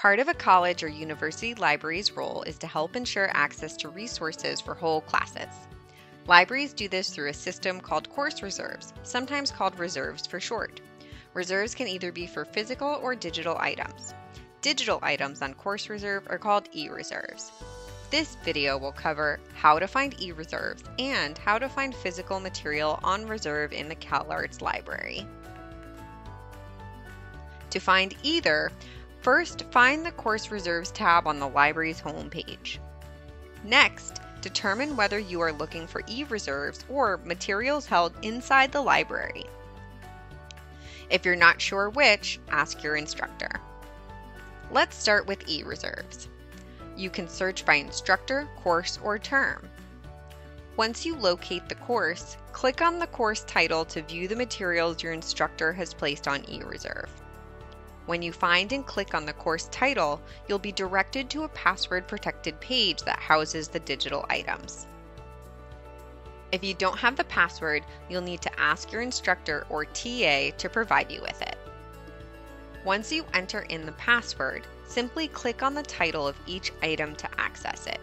Part of a college or university library's role is to help ensure access to resources for whole classes. Libraries do this through a system called course reserves, sometimes called reserves for short. Reserves can either be for physical or digital items. Digital items on course reserve are called e-reserves. This video will cover how to find e-reserves and how to find physical material on reserve in the CalArts library. To find either, first find the Course Reserves tab on the library's homepage. Next, determine whether you are looking for e-reserves or materials held inside the library. If you're not sure which, ask your instructor. Let's start with e-reserves. You can search by instructor, course, or term. Once you locate the course, click on the course title to view the materials your instructor has placed on e-reserve. When you find and click on the course title, you'll be directed to a password-protected page that houses the digital items. If you don't have the password, you'll need to ask your instructor or TA to provide you with it. Once you enter in the password, simply click on the title of each item to access it.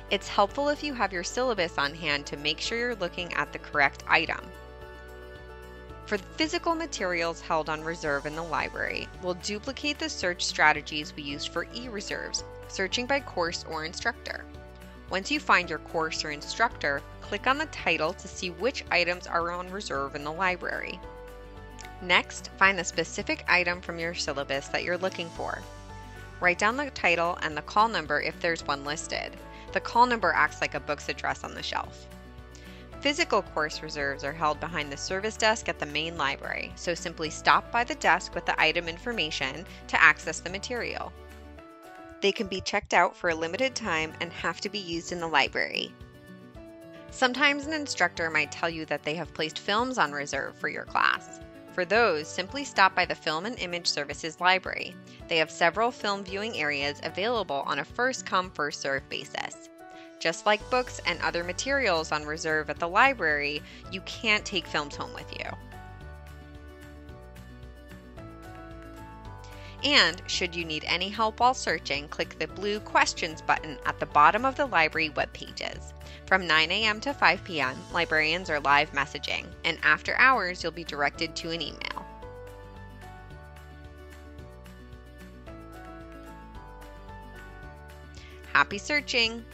It's helpful if you have your syllabus on hand to make sure you're looking at the correct item. For the physical materials held on reserve in the library, we'll duplicate the search strategies we used for e-reserves, searching by course or instructor. Once you find your course or instructor, click on the title to see which items are on reserve in the library. Next, find the specific item from your syllabus that you're looking for. Write down the title and the call number if there's one listed. The call number acts like a book's address on the shelf. Physical course reserves are held behind the service desk at the main library, so simply stop by the desk with the item information to access the material. They can be checked out for a limited time and have to be used in the library. Sometimes an instructor might tell you that they have placed films on reserve for your class. For those, simply stop by the Film and Image Services library. They have several film viewing areas available on a first-come, first-served basis. Just like books and other materials on reserve at the library, you can't take films home with you. And should you need any help while searching, click the blue Questions button at the bottom of the library web pages. From 9 a.m. to 5 p.m., librarians are live messaging, and after hours, you'll be directed to an email. Happy searching!